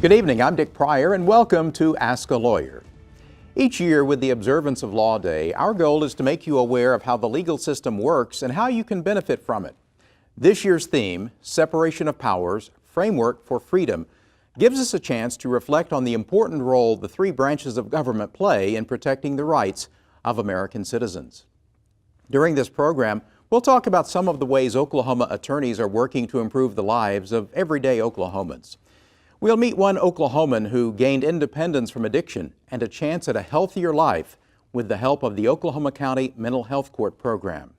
Good evening, I'm Dick Pryor, and welcome to Ask a Lawyer. Each year with the observance of Law Day, our goal is to make you aware of how the legal system works and how you can benefit from it. This year's theme, Separation of Powers, Framework for Freedom, gives us a chance to reflect on the important role the three branches of government play in protecting the rights of American citizens. During this program, we'll talk about some of the ways Oklahoma attorneys are working to improve the lives of everyday Oklahomans. We'll meet one Oklahoman who gained independence from addiction and a chance at a healthier life with the help of the Oklahoma County Mental Health Court program.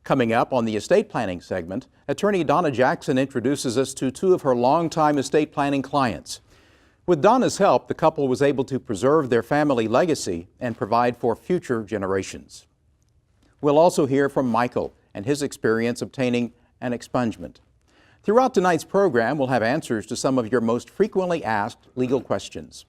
Coming up on the estate planning segment, attorney Donna Jackson introduces us to two of her longtime estate planning clients. With Donna's help, the couple was able to preserve their family legacy and provide for future generations. We'll also hear from Michael and his experience obtaining an expungement. Throughout tonight's program, we'll have answers to some of your most frequently asked legal questions.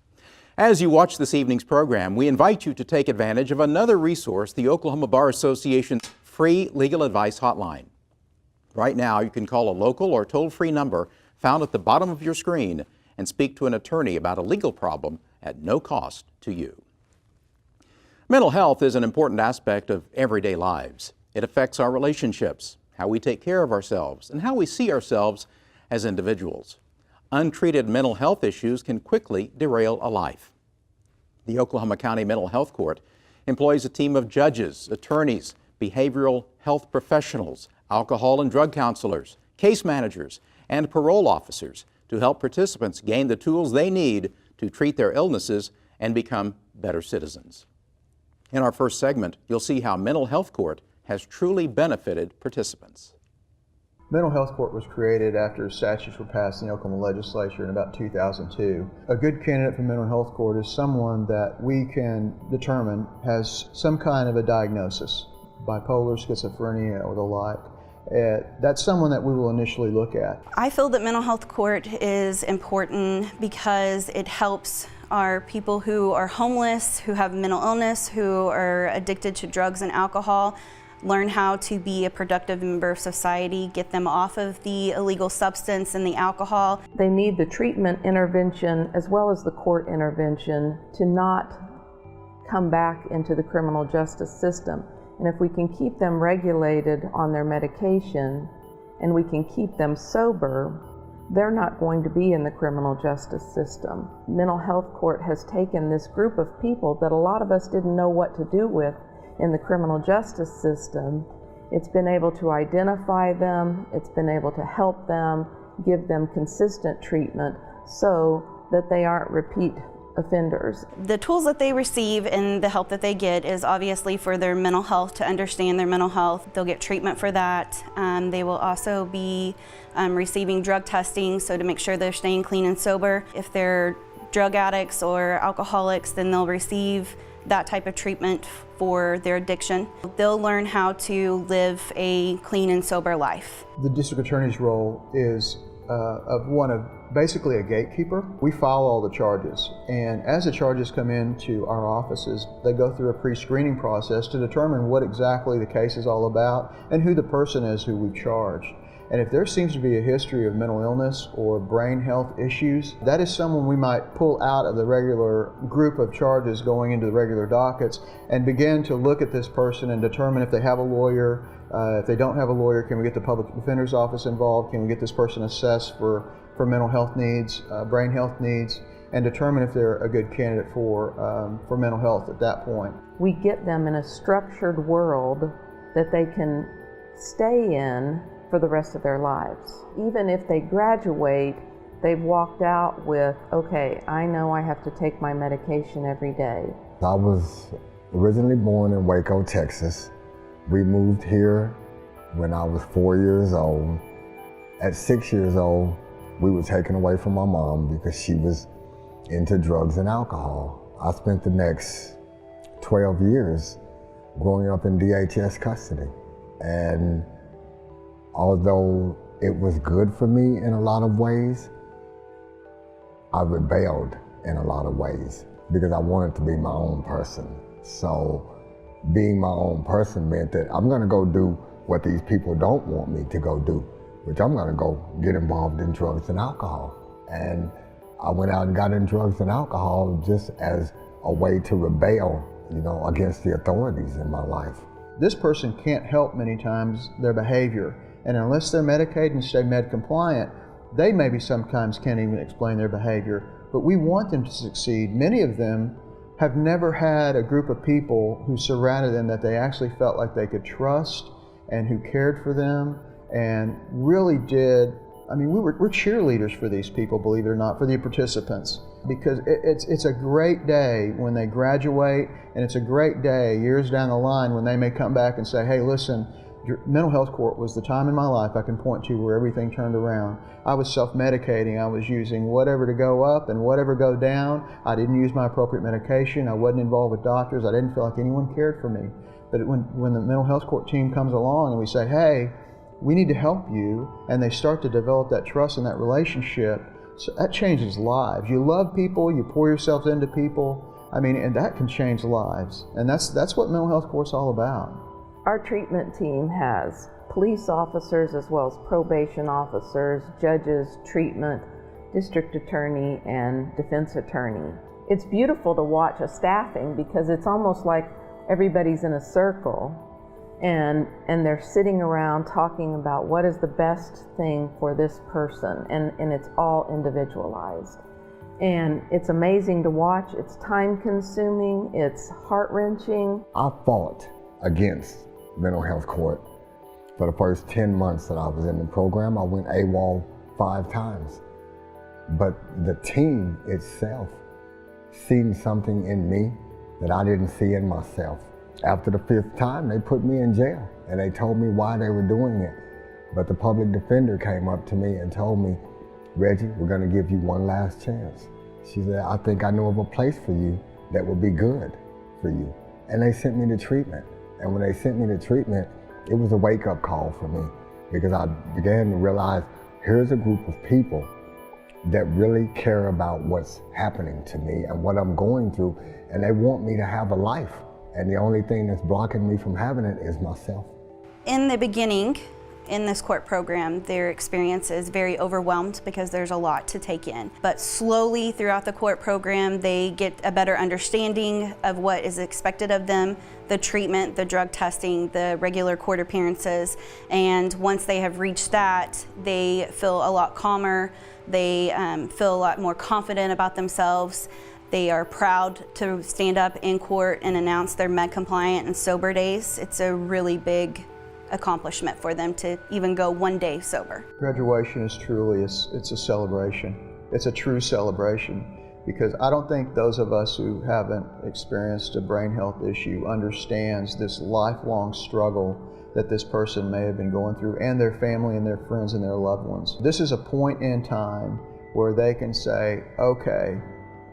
As you watch this evening's program, we invite you to take advantage of another resource, the Oklahoma Bar Association's free legal advice hotline. Right now, you can call a local or toll-free number found at the bottom of your screen and speak to an attorney about a legal problem at no cost to you. Mental health is an important aspect of everyday lives. It affects our relationships, how we take care of ourselves, and how we see ourselves as individuals. Untreated mental health issues can quickly derail a life. The Oklahoma County Mental Health Court employs a team of judges, attorneys, behavioral health professionals, alcohol and drug counselors, case managers, and parole officers to help participants gain the tools they need to treat their illnesses and become better citizens. In our first segment, you'll see how Mental Health Court has truly benefited participants. Mental Health Court was created after statutes were passed in the Oklahoma legislature in about 2002. A good candidate for Mental Health Court is someone that we can determine has some kind of a diagnosis, bipolar, schizophrenia, or the like. That's someone that we will initially look at. I feel that Mental Health Court is important because it helps our people who are homeless, who have mental illness, who are addicted to drugs and alcohol, learn how to be a productive member of society, get them off of the illegal substance and the alcohol. They need the treatment intervention as well as the court intervention to not come back into the criminal justice system. And if we can keep them regulated on their medication and we can keep them sober, they're not going to be in the criminal justice system. Mental Health Court has taken this group of people that a lot of us didn't know what to do with in the criminal justice system. It's been able to identify them, it's been able to help them, give them consistent treatment so that they aren't repeat offenders. The tools that they receive and the help that they get is obviously for their mental health, to understand their mental health. They'll get treatment for that. They will also be receiving drug testing, so to make sure they're staying clean and sober. If they're drug addicts or alcoholics, then they'll receive that type of treatment for their addiction. They'll learn how to live a clean and sober life. The district attorney's role is basically a gatekeeper. We file all the charges, and as the charges come into our offices, they go through a pre-screening process to determine what exactly the case is all about and who the person is who we've charged. And if there seems to be a history of mental illness or brain health issues, that is someone we might pull out of the regular group of charges going into the regular dockets and begin to look at this person and determine if they have a lawyer. If they don't have a lawyer, can we get the public defender's office involved? Can we get this person assessed for mental health needs, brain health needs, and determine if they're a good candidate for mental health at that point. We get them in a structured world that they can stay in for the rest of their lives. Even if they graduate, they've walked out with, okay, I know I have to take my medication every day. I was originally born in Waco, Texas. We moved here when I was 4 years old. At 6 years old, we were taken away from my mom because she was into drugs and alcohol. I spent the next 12 years growing up in DHS custody. And although it was good for me in a lot of ways, I rebelled in a lot of ways because I wanted to be my own person. So being my own person meant that I'm gonna go do what these people don't want me to go do, which I'm gonna go get involved in drugs and alcohol. And I went out and got in drugs and alcohol just as a way to rebel, against the authorities in my life. This person can't help many times their behavior, and unless they're medicated and stay med compliant, they maybe sometimes can't even explain their behavior, but we want them to succeed. Many of them have never had a group of people who surrounded them that they actually felt like they could trust and who cared for them and really did. I mean, we're cheerleaders for these people, believe it or not, for the participants, because it's a great day when they graduate, and it's a great day years down the line when they may come back and say, hey, listen, mental health court was the time in my life I can point to where everything turned around. I was self-medicating. I was using whatever to go up and whatever go down. I didn't use my appropriate medication. I wasn't involved with doctors. I didn't feel like anyone cared for me. But when the mental health court team comes along and we say, hey, we need to help you, and they start to develop that trust and that relationship, so that changes lives. You love people, you pour yourself into people, and that can change lives. And that's what mental health court's all about. Our treatment team has police officers as well as probation officers, judges, treatment, district attorney, and defense attorney. It's beautiful to watch a staffing because it's almost like everybody's in a circle and they're sitting around talking about what is the best thing for this person, and it's all individualized. And it's amazing to watch. It's time consuming, it's heart-wrenching. I fought against mental health court for the first 10 months that I was in the program. I went AWOL 5 times. But the team itself seen something in me that I didn't see in myself. After the 5th time, they put me in jail, and they told me why they were doing it. But the public defender came up to me and told me, Reggie, we're gonna give you one last chance. She said, I think I know of a place for you that would be good for you. And they sent me to treatment. And when they sent me to treatment, it was a wake-up call for me, because I began to realize, here's a group of people that really care about what's happening to me and what I'm going through, and they want me to have a life. And the only thing that's blocking me from having it is myself. In the beginning, in this court program, their experience is very overwhelmed because there's a lot to take in. But slowly throughout the court program, they get a better understanding of what is expected of them, the treatment, the drug testing, the regular court appearances. And once they have reached that, they feel a lot calmer. They feel a lot more confident about themselves. They are proud to stand up in court and announce their med compliant and sober days. It's a really big accomplishment for them to even go one day sober. Graduation is truly, it's a celebration. It's a true celebration, because I don't think those of us who haven't experienced a brain health issue understands this lifelong struggle that this person may have been going through, and their family and their friends and their loved ones. This is a point in time where they can say, okay,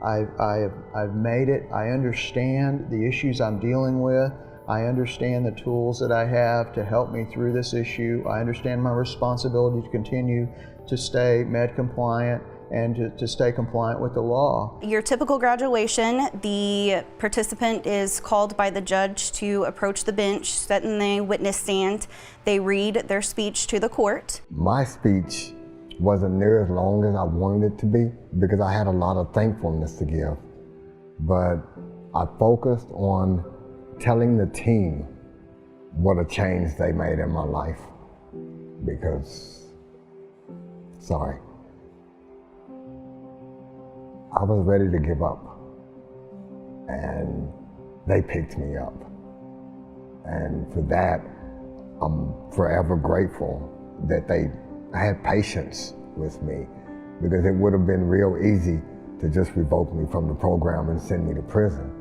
I've made it. I understand the issues I'm dealing with. I understand the tools that I have to help me through this issue. I understand my responsibility to continue to stay med compliant and to stay compliant with the law. Your typical graduation, the participant is called by the judge to approach the bench, sit in the witness stand. They read their speech to the court. My speech wasn't near as long as I wanted it to be, because I had a lot of thankfulness to give. But I focused on telling the team what a change they made in my life, because, sorry, I was ready to give up, and they picked me up. And for that, I'm forever grateful that they had patience with me, because it would have been real easy to just revoke me from the program and send me to prison.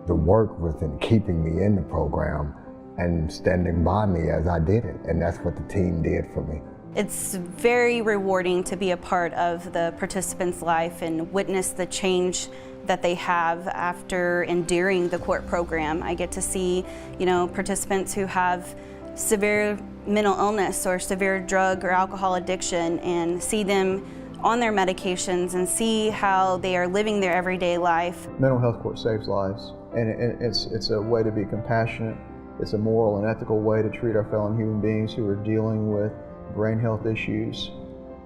The work was in keeping me in the program and standing by me as I did it, and that's what the team did for me. It's very rewarding to be a part of the participant's life and witness the change that they have after enduring the court program. I get to see, participants who have severe mental illness or severe drug or alcohol addiction, and see them on their medications and see how they are living their everyday life. Mental health court saves lives, and it's a way to be compassionate. It's a moral and ethical way to treat our fellow human beings who are dealing with brain health issues.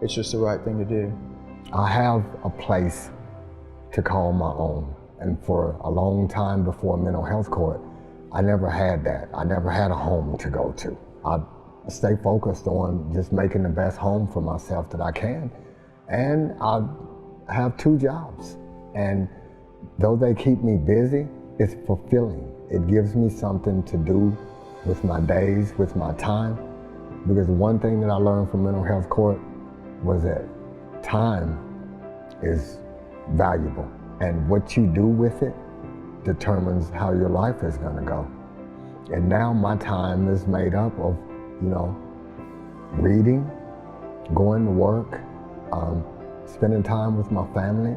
It's just the right thing to do. I have a place to call my own. And for a long time before mental health court, I never had that. I never had a home to go to. I stay focused on just making the best home for myself that I can. And I have 2 jobs. And though they keep me busy, it's fulfilling. It gives me something to do with my days, with my time. Because one thing that I learned from mental health court was that time is valuable. And what you do with it determines how your life is gonna go. And now my time is made up of, reading, going to work, spending time with my family.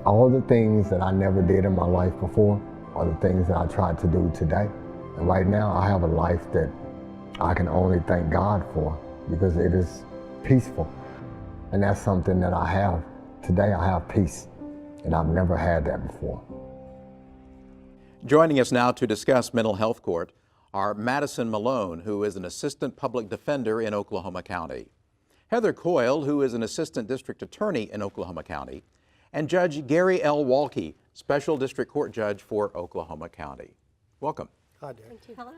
All the things that I never did in my life before are the things that I try to do today. And right now I have a life that I can only thank God for, because it is peaceful. And that's something that I have. Today I have peace, and I've never had that before. Joining us now to discuss mental health court are Madison Malone, who is an assistant public defender in Oklahoma County, Heather Coyle, who is an assistant district attorney in Oklahoma County, and Judge Gary L. Walke, special district court judge for Oklahoma County. Welcome. Hi, Dave. Thank you. Hello.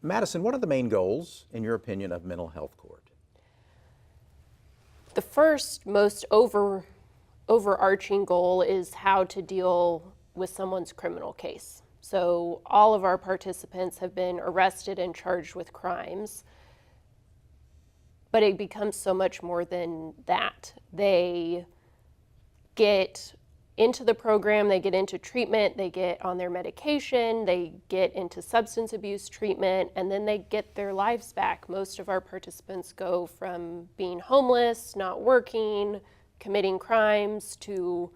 Madison, what are the main goals, in your opinion, of mental health court? The first, most overarching goal is how to deal with someone's criminal case. So all of our participants have been arrested and charged with crimes, but it becomes so much more than that. They get into the program, they get into treatment, they get on their medication, they get into substance abuse treatment, and then they get their lives back. Most of our participants go from being homeless, not working, committing crimes, to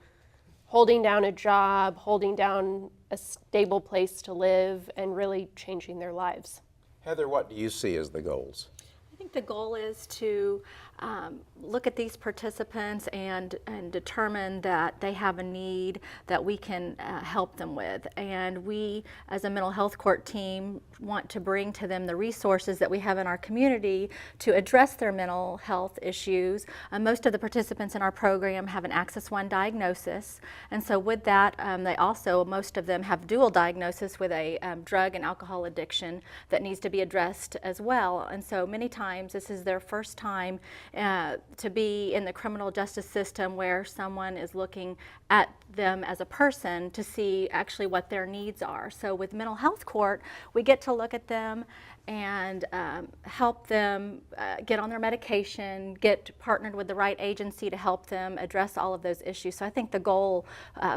holding down a job, holding down a stable place to live, and really changing their lives. Heather, what do you see as the goals? I think the goal is to look at these participants and determine that they have a need that we can help them with. And we, as a mental health court team, want to bring to them the resources that we have in our community to address their mental health issues. Most of the participants in our program have an Axis I diagnosis. And so with that, most of them have dual diagnosis with a drug and alcohol addiction that needs to be addressed as well. And so many times this is their first time to be in the criminal justice system, where someone is looking at them as a person to see actually what their needs are. So with mental health court, we get to look at them and help them get on their medication, get partnered with the right agency to help them address all of those issues. So I think the goal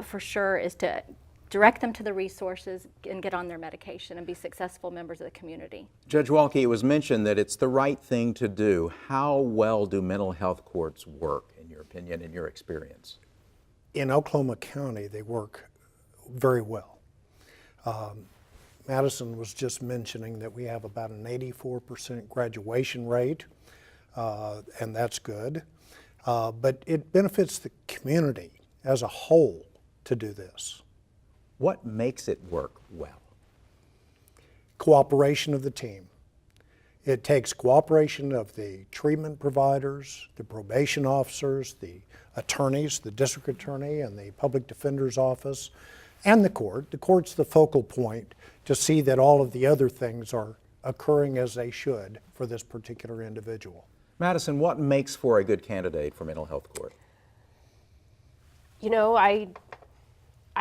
for sure is to direct them to the resources and get on their medication and be successful members of the community. Judge Walke, it was mentioned that it's the right thing to do. How well do mental health courts work, in your opinion, in your experience? In Oklahoma County, they work very well. Madison was just mentioning that we have about an 84% graduation rate, and that's good. But it benefits the community as a whole to do this. What makes it work well? Cooperation of the team. It takes cooperation of the treatment providers, the probation officers, the attorneys, the district attorney and the public defender's office, and the court. The court's the focal point to see that all of the other things are occurring as they should for this particular individual. Madison, what makes for a good candidate for mental health court? You know, I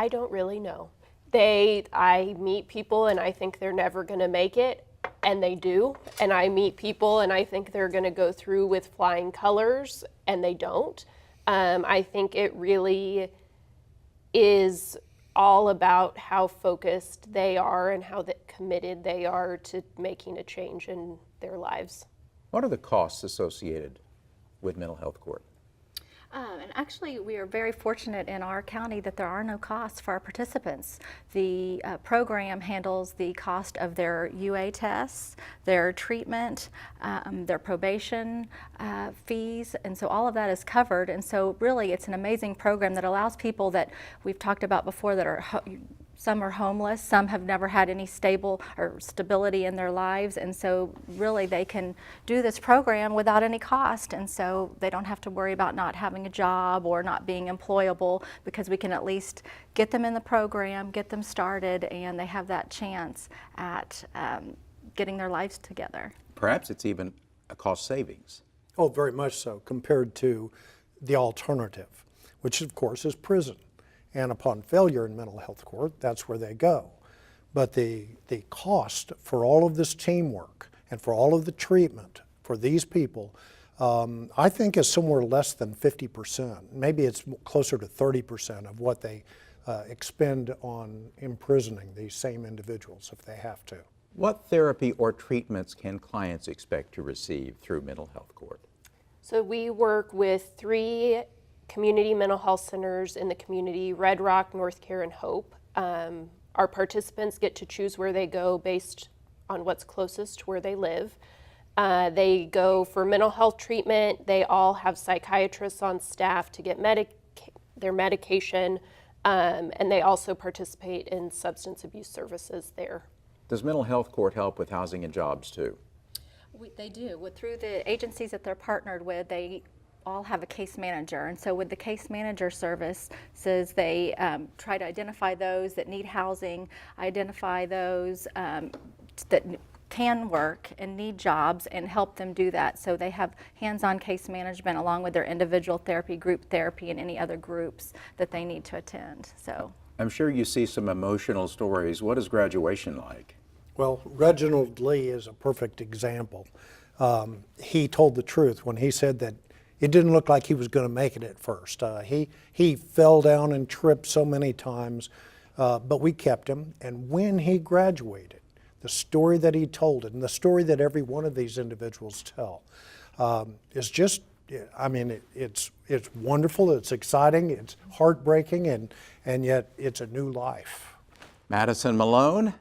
don't really know. I meet people and I think they're never going to make it, and they do. And I meet people and I think they're going to go through with flying colors, and they don't. I think it really is all about how focused they are and how committed they are to making a change in their lives. What are the costs associated with mental health court? And actually, we are very fortunate in our county that there are no costs for our participants. The program handles the cost of their UA tests, their treatment, their probation fees, and so all of that is covered. And so really, it's an amazing program that allows people that we've talked about before that are some are homeless, some have never had any stability in their lives, and so really they can do this program without any cost, and so they don't have to worry about not having a job or not being employable, because we can at least get them in the program, get them started, and they have that chance at getting their lives together. Perhaps it's even a cost savings. Oh, very much so, compared to the alternative, which of course is prison. And upon failure in mental health court, that's where they go. But the cost for all of this teamwork and for all of the treatment for these people, I think is somewhere less than 50%. Maybe it's closer to 30% of what they expend on imprisoning these same individuals if they have to. What therapy or treatments can clients expect to receive through mental health court? So we work with 3 community mental health centers in the community: Red Rock, North Care, and Hope. Our participants get to choose where they go based on what's closest to where they live. They go for mental health treatment. They all have psychiatrists on staff to get their medication, and they also participate in substance abuse services there. Does mental health court help with housing and jobs too? They do. Through the agencies that they're partnered with, they all have a case manager, and so with the case manager services, they try to identify those that need housing, identify those that can work and need jobs, and help them do that. So they have hands-on case management along with their individual therapy, group therapy, and any other groups that they need to attend. So I'm sure you see some emotional stories. What is graduation like? Well, Reginald Lee is a perfect example. He told the truth when he said that it didn't look like he was going to make it at first. He fell down and tripped so many times, but we kept him. And when he graduated, the story that he told and the story that every one of these individuals tell is just, I mean, it's wonderful, it's exciting, it's heartbreaking, and yet it's a new life. Madison Malone,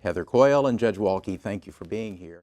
Heather Coyle, and Judge Walke, thank you for being here.